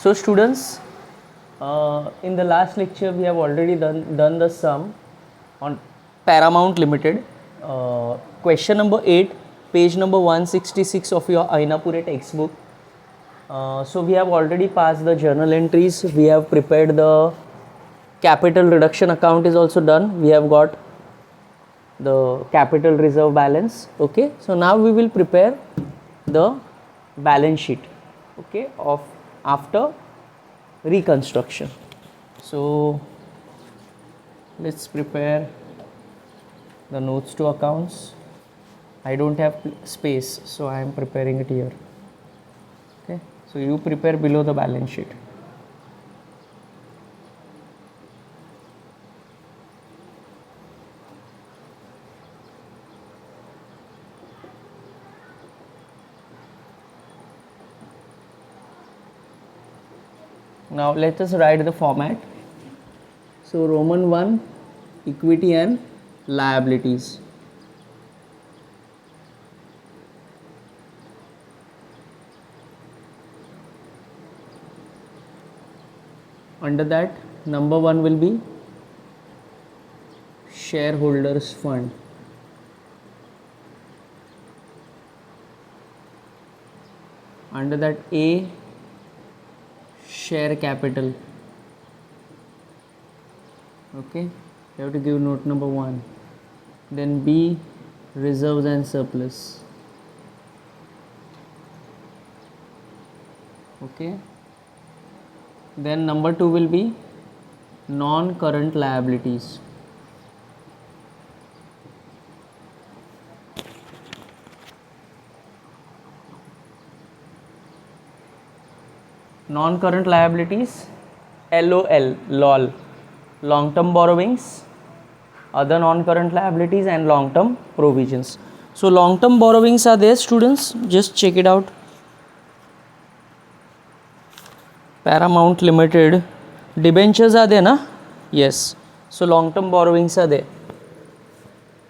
So students, in the last lecture we have already done the sum on Paramount Limited. Question number 8, page number 166 of your Ainapure textbook. So we have already passed the journal entries. We have prepared the capital reduction account is also done. We have got the capital reserve balance. Okay, so now we will prepare the balance sheet, okay, of after reconstruction. So let's prepare the notes to accounts. I don't have space, so I am preparing it here. Okay, so you prepare below the balance sheet. Now let us write the format. So Roman 1, equity and liabilities. Under that, number 1 will be shareholders fund. Under that, A, share capital. Okay, you have to give note number 1. Then B, reserves and surplus. Okay, then number 2 will be non-current liabilities. Non-current liabilities, LOL, long-term borrowings, other non-current liabilities and long-term provisions. So long-term borrowings are there, students, just check it out. Paramount Limited, debentures are there, na? Yes. So long-term borrowings are there.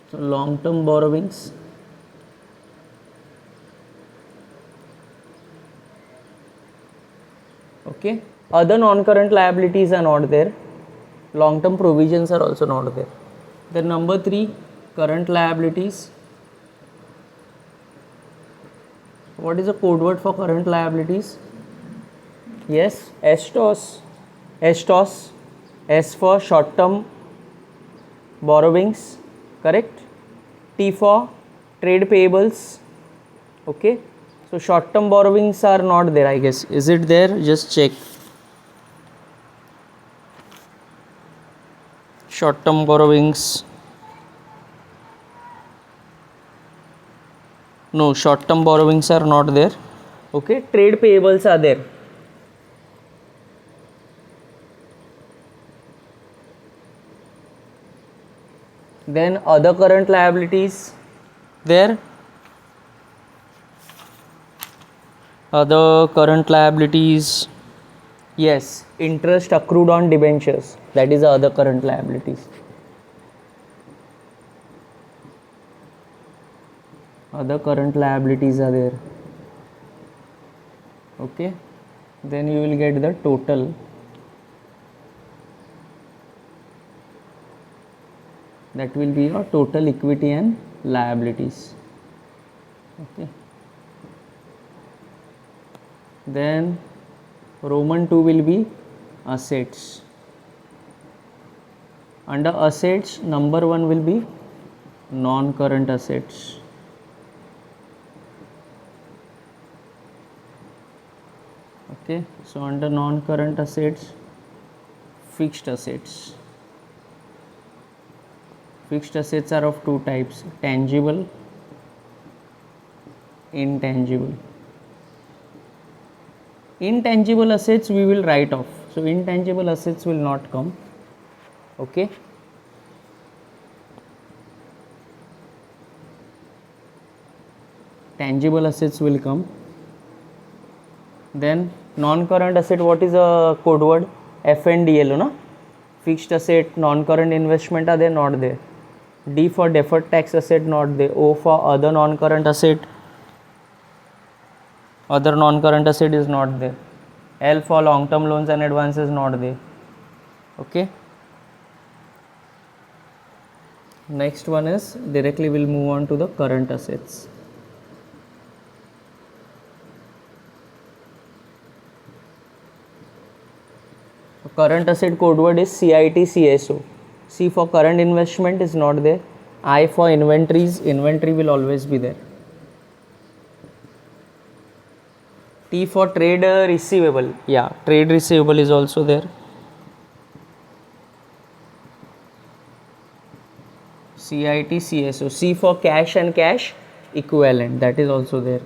So long-term borrowings. Okay. Other non-current liabilities are not there. Long-term provisions are also not there. Then number 3, current liabilities. What is the code word for current liabilities? Yes, STOS. S for short-term borrowings, correct? T for trade payables. Okay. So short-term borrowings are not there, I guess. Is it there? Just check. Short-term borrowings. No, short-term borrowings are not there. Okay, trade payables are there. Then other current liabilities there. Other current liabilities, yes, interest accrued on debentures, that is the other current liabilities. Other current liabilities are there. Okay, then you will get the total. That will be your total equity and liabilities. Okay. Then Roman 2 will be assets. Under assets, number 1 will be non-current assets. Okay, so under non-current assets, fixed assets. Fixed assets are of 2 types, tangible, intangible. Intangible assets we will write off, so intangible assets will not come. Okay, tangible assets will come. Then non-current asset, what is a code word? FNDL, no? Fixed asset, non-current investment are there, not there. D for deferred tax asset, not there. O for other non-current asset, other non-current asset is not there. L for long term loans and advances, not there. Okay. Next one is directly we'll move on to the current assets. Current asset code word is CIT/CSO. C for current investment is not there. I for inventories, inventory will always be there. T for trade receivable, yeah, trade receivable is also there. CIT/CSO. C for cash and cash equivalent, that is also there.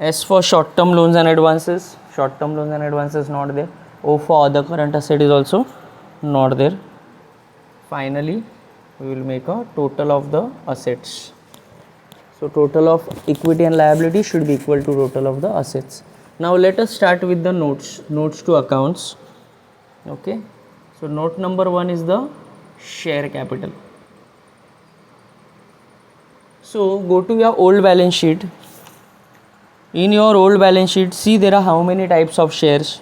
S for short term loans and advances, short term loans and advances not there. O for other current asset is also not there. Finally, we will make a total of the assets. So total of equity and liability should be equal to total of the assets. Now let us start with the notes to accounts. Okay, so note number 1 is the share capital. So go to your old balance sheet. In your old balance sheet, see there are how many types of shares?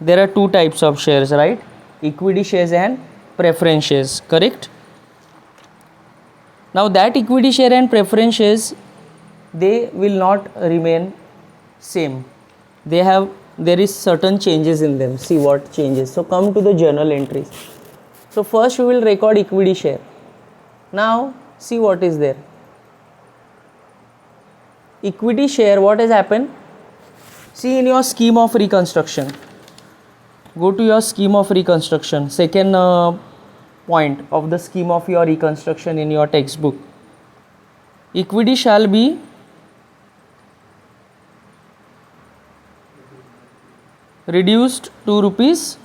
There are 2 types of shares, right? Equity shares and preference shares, correct? Now that equity share and preference shares, they will not remain same. There is certain changes in them. See what changes. So come to the journal entries. So first we will record equity share. Now see what is there. Equity share, what has happened? See in your scheme of reconstruction. Go to your scheme of reconstruction, second point of the scheme of your reconstruction in your textbook. Equity shall be reduced to rupees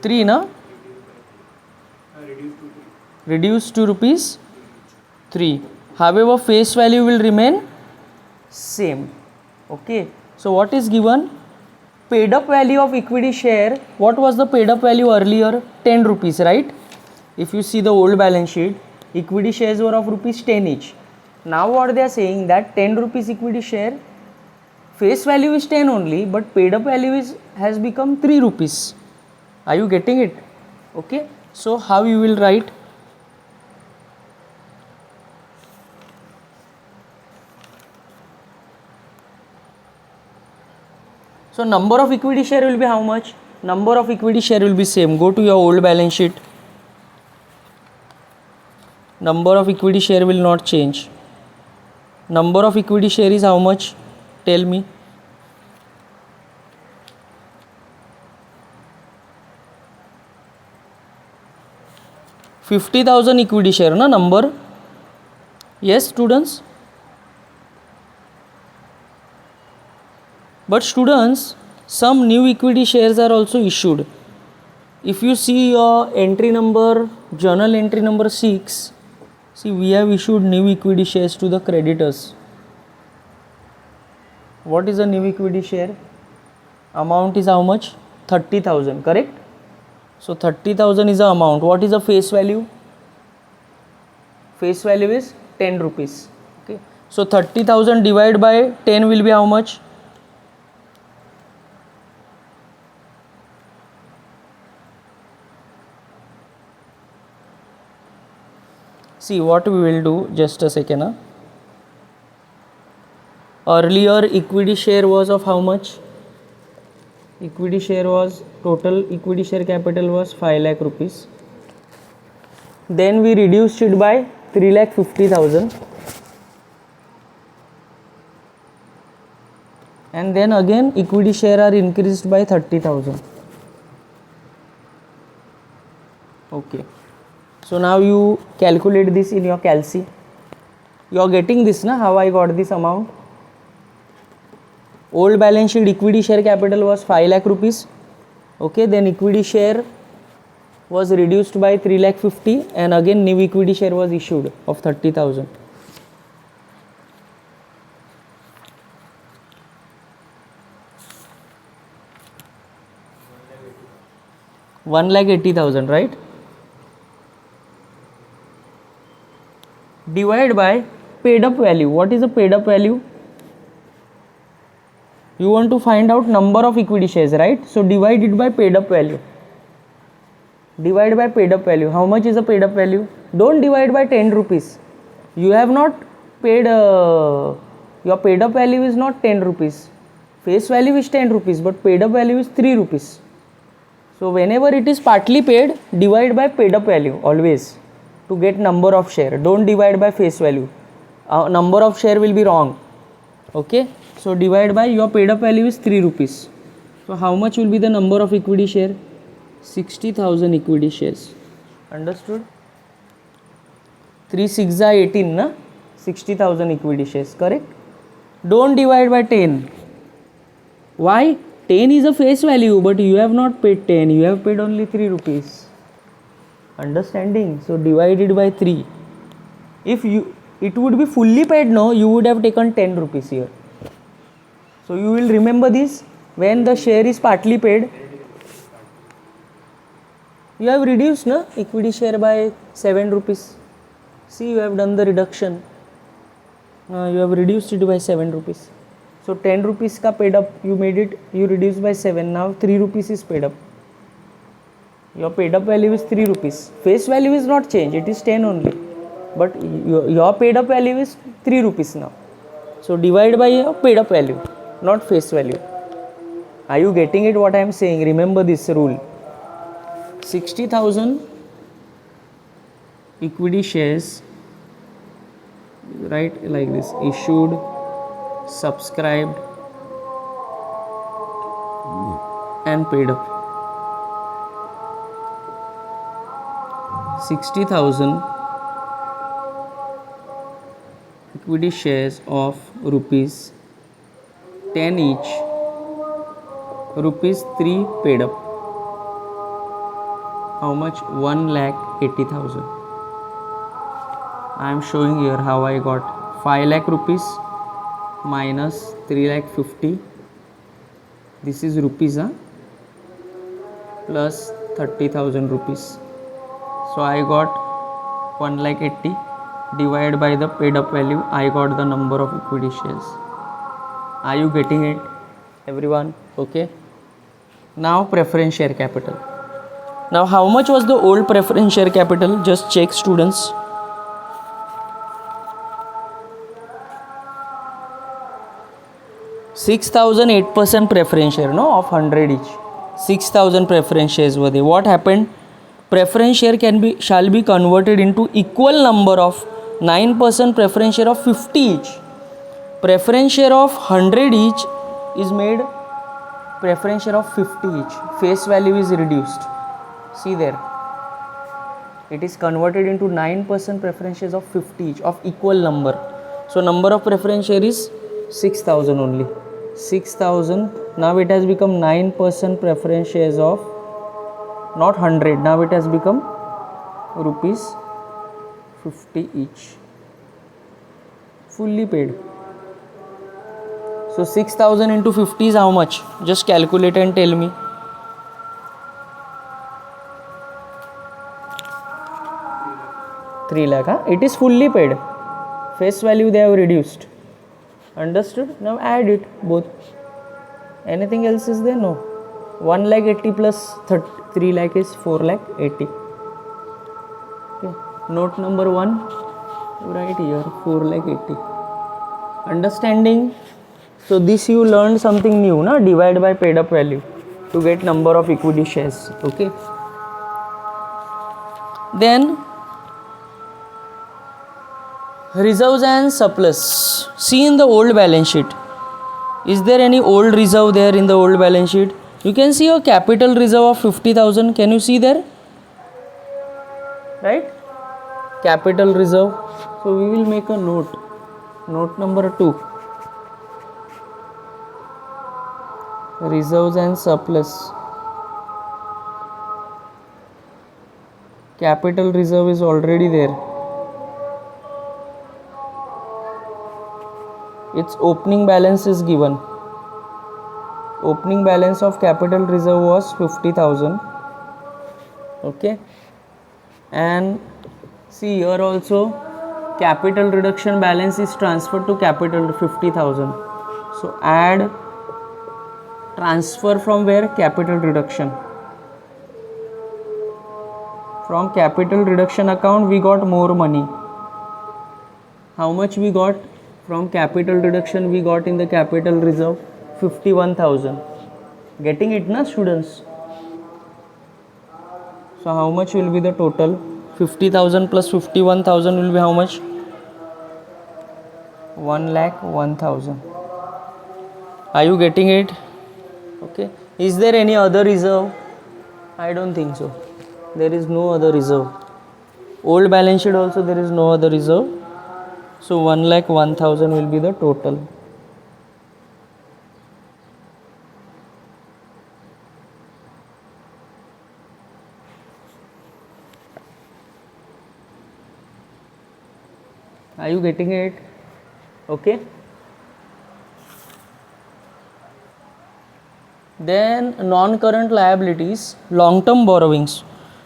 3, na? Reduced to rupees 3. However, face value will remain same. Okay. So what is given? Paid up value of equity share. What was the paid up value earlier? 10 rupees, right? If you see the old balance sheet, equity shares were of rupees 10 each. Now what they are saying that 10 rupees equity share, face value is 10 only, but paid up value has become 3 rupees. Are you getting it? Okay. So how you will write? So number of equity share will be how much? Number of equity share will be same. Go to your old balance sheet. Number of equity share will not change. Number of equity share is how much? Tell me. $50,000 equity share, na number? Yes, students. But students, some new equity shares are also issued. If you see your entry number, journal entry number 6, see we have issued new equity shares to the creditors. What is a new equity share? Amount is how much? 30,000, correct? So 30,000 is the amount. What is the face value? Face value is 10 rupees. Okay. So 30,000 divided by 10 will be how much? See what we will do, just a second. Earlier equity share was of how much? Equity share was, total equity share capital was 5 lakh rupees. Then we reduced it by 3,50,000. And then again equity share are increased by 30,000. Okay. So now you calculate this in your calci. You are getting this, na? How I got this amount? Old balance sheet equity share capital was 5 lakh rupees. Okay, then equity share was reduced by 3,50,000 and again new equity share was issued of 30,000. $1,80,000, right? Divide by paid up value. What is a paid up value? You want to find out number of equity shares, right? So divide it by paid up value. Divide by paid up value. How much is a paid up value? Don't divide by 10 rupees. You have not paid, your paid up value is not 10 rupees. Face value is 10 rupees, but paid up value is 3 rupees. So whenever it is partly paid, divide by paid up value always to get number of share. Don't divide by face value. Number of share will be wrong. Okay. So divide by your paid up value is 3 rupees. So how much will be the number of equity share? 60,000 equity shares. Understood? 3 6 are 18, na? 60,000 equity shares, correct? Don't divide by 10. Why? 10 is a face value, but you have not paid 10. You have paid only 3 rupees. Understanding? So divided by 3. If it would be fully paid, no, you would have taken 10 rupees here. So you will remember this. When the share is partly paid, you have reduced na equity share by 7 rupees. See, you have done the reduction. You have reduced it by 7 rupees. So 10 rupees ka paid up, you made it, you reduced by 7. Now 3 rupees is paid up. Your paid up value is 3 rupees. Face value is not changed, it is 10 only. But your paid up value is 3 rupees now. So divide by your paid up value, not face value. Are you getting it what I am saying? Remember this rule. 60,000 equity shares, right, like this: issued, subscribed and paid up. 60,000 equity shares of rupees 10 each, rupees 3 paid up. How much? 1,80,000. I am showing here how I got 5 lakh rupees minus 3,50,000. This is rupees, plus 30,000 rupees. So I got 1,80,000 divided by the paid up value. I got the number of equity shares. Are you getting it, everyone? Okay. Now preference share capital. Now how much was the old preference share capital? Just check, students. $6,008 preference share, no, of 100 each. 6,000 preference shares were there. What happened? Preference share shall be converted into equal number of 9% preference share of 50 each. Preference share of 100 each is made preference share of 50 each. Face value is reduced. See there. It is converted into 9% preference shares of 50 each of equal number. So number of preference share is 6,000 only. 6,000. Now it has become 9% preference shares of not 100. Now it has become rupees 50 each. Fully paid. So 6,000 into 50 is how much? Just calculate and tell me. Three lakh. It is fully paid. Face value they have reduced. Understood? Now add it both. Anything else is there? No. 1,80,000 plus 3 lakh is 4,80,000. Okay. Note number 1. Right here, 4,80,000. Understanding? So this you learned something new, na? Divide by paid up value to get number of equity shares. Okay. Then reserves and surplus. See in the old balance sheet. Is there any old reserve there in the old balance sheet? You can see a capital reserve of 50,000. Can you see there? Right? Capital reserve. So we will make a note. Note number 2. Reserves and surplus. Capital reserve is already there. Its opening balance is given. Opening balance of capital reserve was 50,000. Okay. And see here also capital reduction balance is transferred to capital 50,000. So add transfer from where? Capital reduction. From capital reduction account we got more money. How much we got from capital reduction? We got in the capital reserve 51,000. Getting it na students? So how much will be the total? 50,000 plus 51,000 will be how much? 1,01,000. Are you getting it? Okay. Is there any other reserve? I don't think so. There is no other reserve. Old balance sheet also there is no other reserve. So 1,01,000 will be the total. Are you getting it? Okay. Then non-current liabilities, long-term borrowings.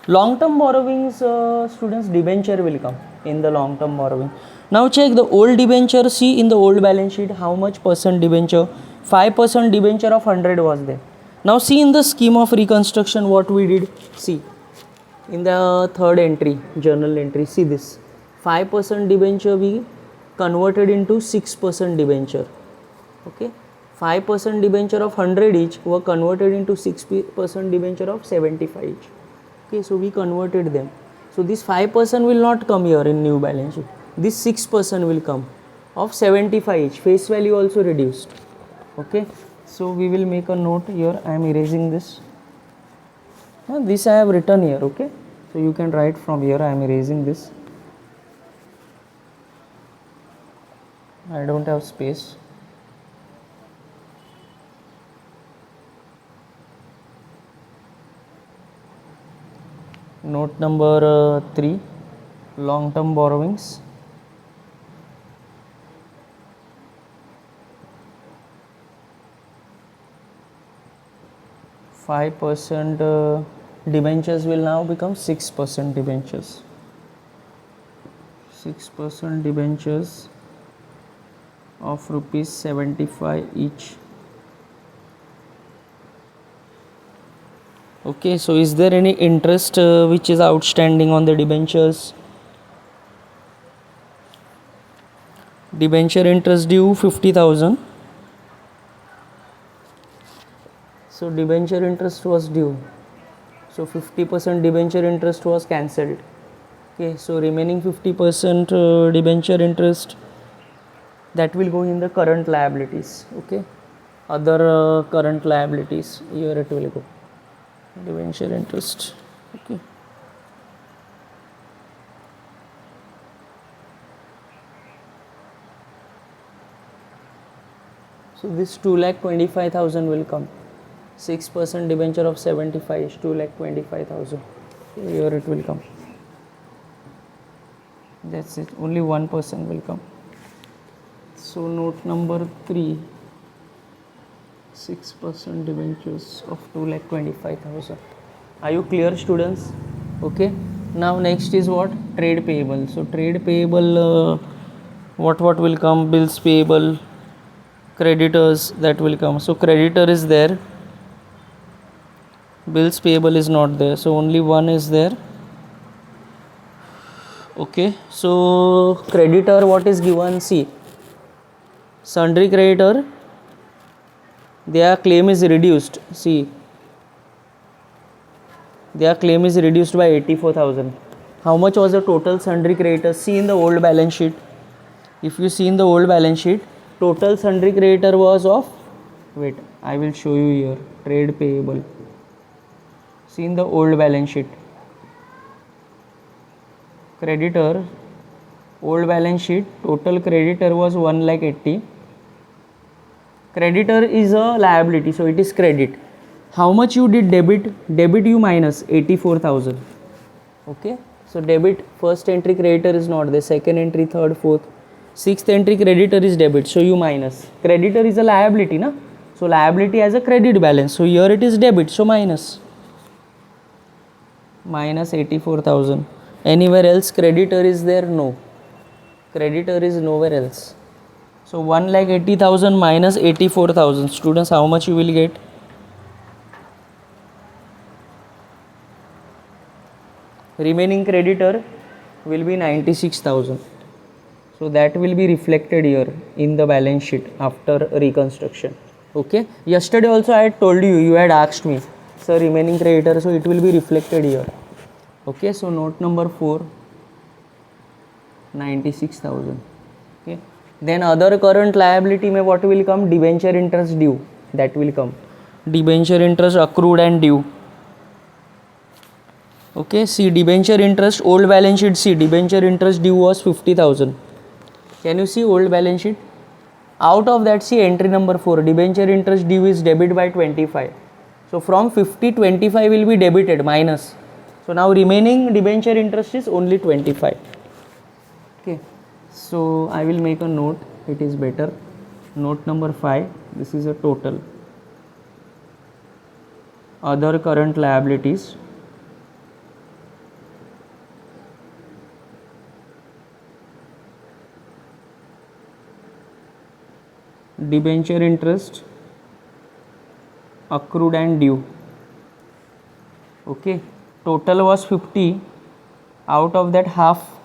Long-term borrowings, students, debenture will come in the long-term borrowing. Now check the old debenture. See in the old balance sheet how much percent debenture? 5% debenture of 100 was there. Now see in the scheme of reconstruction what we did. See in the third entry, journal entry. See this 5% debenture we converted into 6% debenture. Okay. 5% debenture of 100 each were converted into 6% debenture of 75 each. Okay, so we converted them. So this 5% will not come here in new balance sheet. This 6% will come of 75 each. Face value also reduced. Okay, so we will make a note here. I am erasing this. This I have written here. Okay, so you can write from here. I am erasing this. I don't have space. Note number 3, long-term borrowings. %, debentures will now become 6% debentures. 6% debentures of rupees 75 each. Okay, so is there any interest which is outstanding on the debentures? Debenture interest due 50,000. So debenture interest was due. So 50% debenture interest was cancelled. Okay, so remaining 50% debenture interest, that will go in the current liabilities. Okay, other current liabilities, here it will go. Debenture interest. Okay. So this 2,25,000 will come. 6% debenture of 75 is 2,25,000. Here it will come. That's it. Only 1% will come. So note number 3. 6% debentures of 2,25,000. Are you clear, students? Okay. Now next is what? Trade payable. So trade payable, what will come? Bills payable, creditors, that will come. So creditor is there. Bills payable is not there. So only one is there. Okay. So creditor, what is given? See, sundry creditor, their claim is reduced. See, their claim is reduced by 84,000. How much was the total sundry creditors? See in the old balance sheet. If you see in the old balance sheet, total sundry creditor was of, wait, I will show you here, trade payable. See in the old balance sheet. Creditor, old balance sheet, total creditor was 1,80,000. Creditor is a liability, so it is credit. How much you did debit? Debit you minus 84,000. Okay, so debit, first entry creditor is not there, second entry, third, fourth, sixth entry creditor is debit, so you minus. Creditor is a liability, na? So liability has a credit balance, so here it is debit, so minus 84,000. Anywhere else creditor is there? No. Creditor is nowhere else. So 1,80,000 minus 84,000. Students, how much you will get? Remaining creditor will be 96,000. So that will be reflected here in the balance sheet after reconstruction. Okay. Yesterday also I had told you, you had asked me, sir, remaining creditor, so it will be reflected here. Okay. So note number 4, 96,000. Okay. Then other current liability mein what will come? Debenture interest due. That will come. Debenture interest accrued and due. Okay. See, debenture interest, old balance sheet, see, debenture interest due was 50,000. Can you see old balance sheet? Out of that, see entry number 4, debenture interest due is debit by 25. So from 50, 25 will be debited minus. So now remaining debenture interest is only 25. Okay. So I will make a note, it is better. Note number 5, this is a total. Other current liabilities. Debenture interest accrued and due. Okay, total was 50. Out of that, half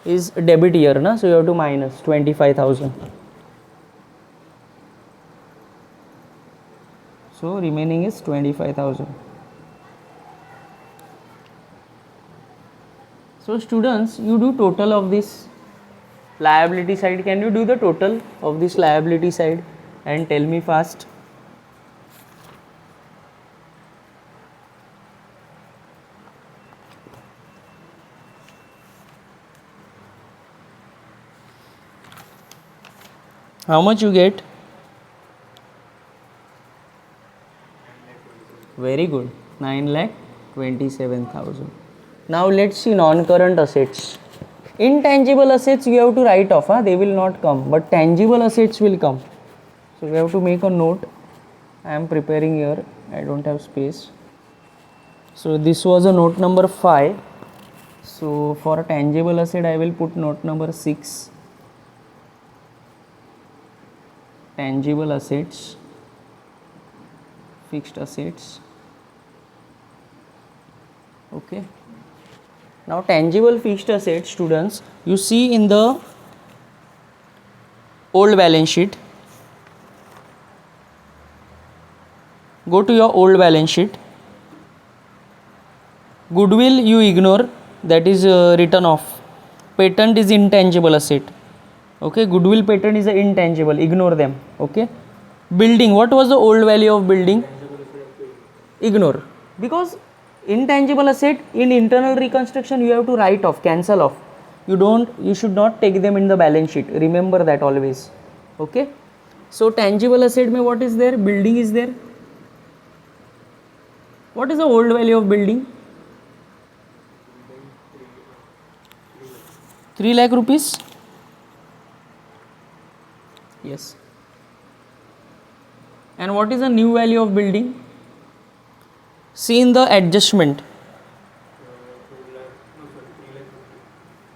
is debit here, na? So you have to minus 25,000. So remaining is 25,000. So students, you do total of this liability side. Can you do the total of this liability side and tell me fast? How much you get? Very good, 9,27,000. Now let's see non-current assets. Intangible assets you have to write off, they will not come, but tangible assets will come. So we have to make a note. I am preparing here, I don't have space. So this was a note number 5. So for a tangible asset I will put note number 6. Tangible assets, fixed assets. Okay. Now tangible fixed assets, students, you see in the old balance sheet. Go to your old balance sheet. Goodwill you ignore, that is written off. Patent is intangible asset. Okay, goodwill, patent is intangible, ignore them. Okay. Building, what was the old value of building? Ignore, because intangible asset in internal reconstruction you have to write off, cancel off. You should not take them in the balance sheet, remember that always. Okay. So tangible asset mein what is there? Building is there. What is the old value of building? 3 lakh rupees. Yes. And what is the new value of building? See in the adjustment.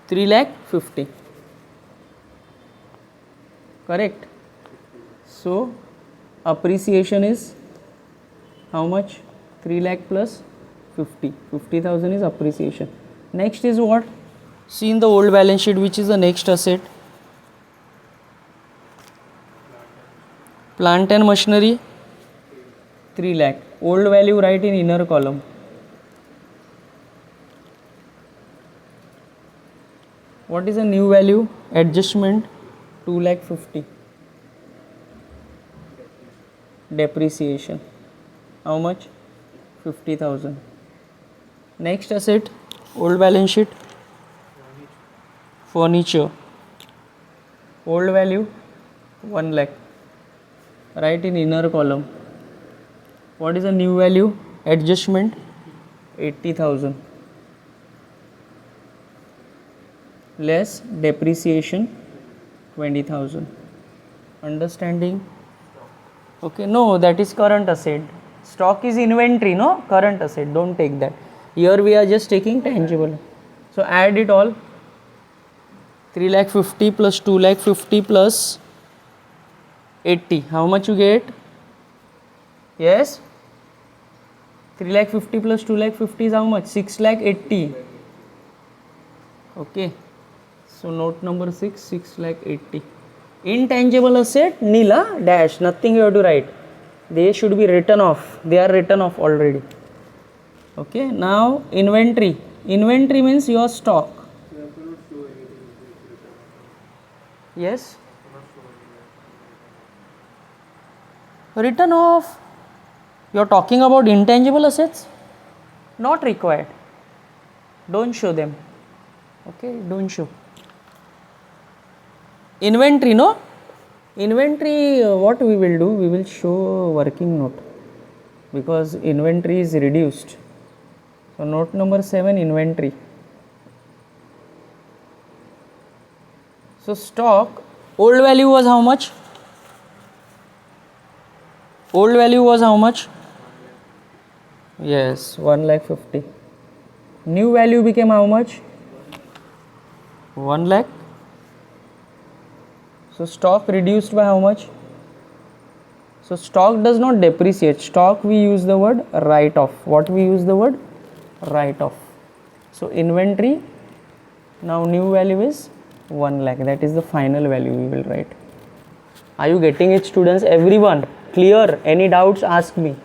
3,50,000. Correct. So appreciation is how much? 3 lakh plus 50. 50,000 is appreciation. Next is what? See in the old balance sheet, which is the next asset? Plant and machinery, 3 lakh. Old value write in inner column. What is the new value? Adjustment, 2,50,000. Depreciation, how much? 50,000. Next asset, old balance sheet, furniture. Old value, 1 lakh. Write in inner column. What is the new value? Adjustment, 80,000. Less depreciation, 20,000. Understanding? Okay, no, that is current asset. Stock is inventory, no? Current asset, don't take that. Here we are just taking tangible. So add it all. 3 lakh 50 plus 2 lakh 50 plus 80. How much you get? Yes? 3 lakh 50 plus 2 lakh 50 is how much? 6 lakh 80. Okay. So note number 6, 6 lakh 80. Intangible asset, nila, dash, nothing you have to write. They should be written off. They are written off already. Okay. Now inventory. Inventory means your stock. Yes? Written off. You are talking about intangible assets? Not required. Don't show them. Okay, don't show. Inventory, no? Inventory, what we will do? We will show working note because inventory is reduced. So note number 7, inventory. So stock, old value was how much? Old value was how much? Yes, 1 lakh 50. New value became how much? 1 lakh. So stock reduced by how much? So stock does not depreciate. Stock we use the word write off. What we use the word? Write off. So inventory, now new value is 1 lakh. That is the final value we will write. Are you getting it, students? Everyone clear? Any doubts? Ask me.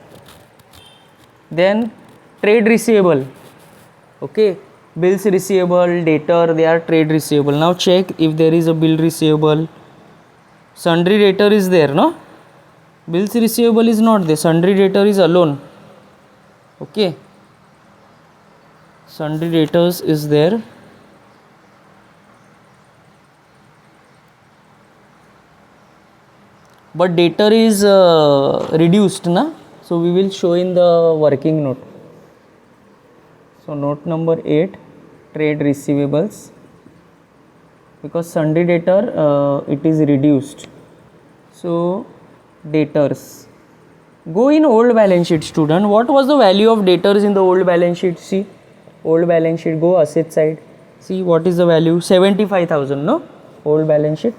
Then trade receivable. Okay, bills receivable, debtor, they are trade receivable. Now check if there is a bill receivable. Sundry debtor is there, no? Bills receivable is not there. Sundry debtor is alone. Okay. Sundry debtors is there. But debtor is reduced, na? So we will show in the working note. So note number 8, trade receivables. Because sundry debtor it is reduced. So debtors. Go in old balance sheet, student. What was the value of debtors in the old balance sheet? See, old balance sheet, go asset side. See what is the value? 75,000, no? Old balance sheet.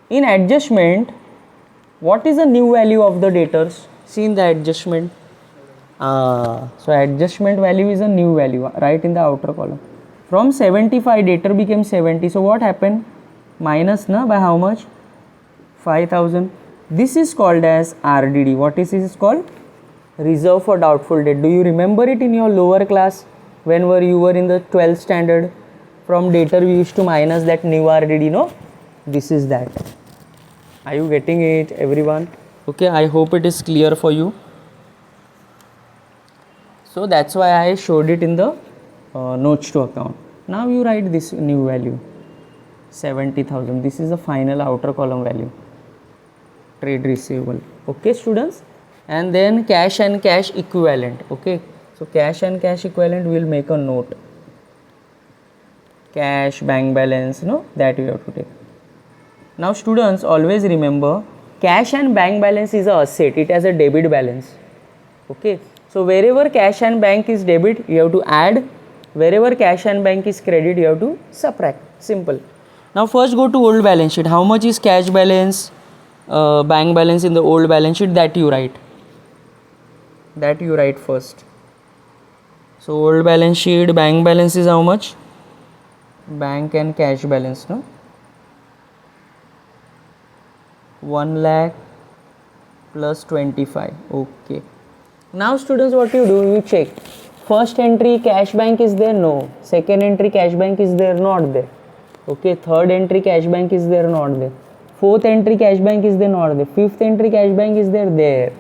In adjustment, what is the new value of the debtors? See in the adjustment. So adjustment value is a new value, right in the outer column. From 75, debtor became 70. So what happened? Minus, na, by how much? 5,000. This is called as RDD. What is this called? Reserve for doubtful debt. Do you remember it in your lower class when you were in the 12th standard? From debtor we used to minus that new RDD, no? This is that. Are you getting it, everyone? Okay, I hope it is clear for you. So that's why I showed it in the notes to account. Now you write this new value, 70,000. This is the final outer column value, trade receivable. Okay, students? And then cash and cash equivalent. Okay, so cash and cash equivalent, we will make a note. Cash, bank balance, no, that you have to take. Now students, always remember, cash and bank balance is a asset. It has a debit balance. Okay, so wherever cash and bank is debit, you have to add. Wherever cash and bank is credit, you have to subtract. Simple. Now first go to old balance sheet. How much is cash balance, bank balance in the old balance sheet? That you write. That you write first. So old balance sheet, bank balance is how much? Bank and cash balance, no? 1 lakh plus 25. Okay. Now students, what you do? You check. First entry cash bank is there? No. Second entry cash bank is there? Not there. Okay. Third entry cash bank is there? Not there. Fourth entry cash bank is there? Not there. Fifth entry cash bank is there? There.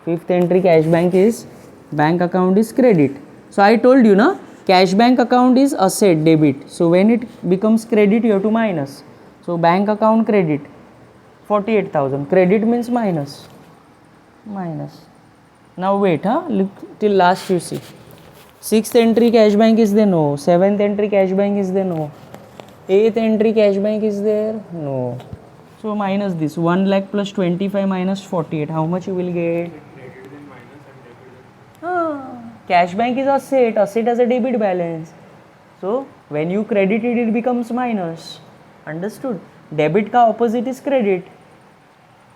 Fifth entry cash bank is, bank account is credit. So I told you, na, cash bank account is asset, debit. So when it becomes credit, you have to minus. So bank account credit, 48,000. Credit means minus. Minus. Now wait, look till last you see. Sixth entry cash bank is there? No. Seventh entry cash bank is there? No. Eighth entry cash bank is there? No. So minus this 1 lakh plus 25 minus 48. How much you will get? Cash bank is asset. Asset has a debit balance. So when you credit it, it becomes minus. Understood? Debit ka opposite is credit.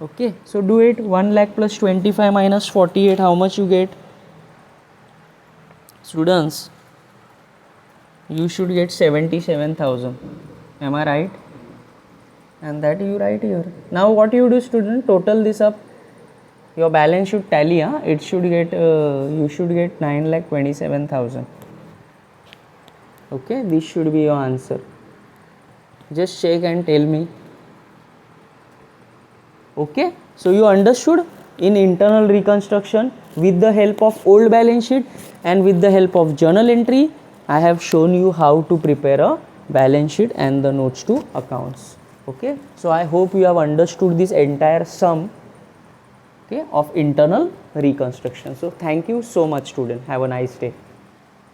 Okay, so do it. 1 lakh plus 25 minus 48, how much you get? Students, you should get 77,000. Am I right? And that you write here. Now what you do, student? Total this up. Your balance should tally. It should get. You should get 9,27,000. Okay, this should be your answer. Just check and tell me. Okay, so you understood in internal reconstruction with the help of old balance sheet and with the help of journal entry, I have shown you how to prepare a balance sheet and the notes to accounts. Okay, so I hope you have understood this entire sum, okay, of internal reconstruction. So thank you so much, student. Have a nice day.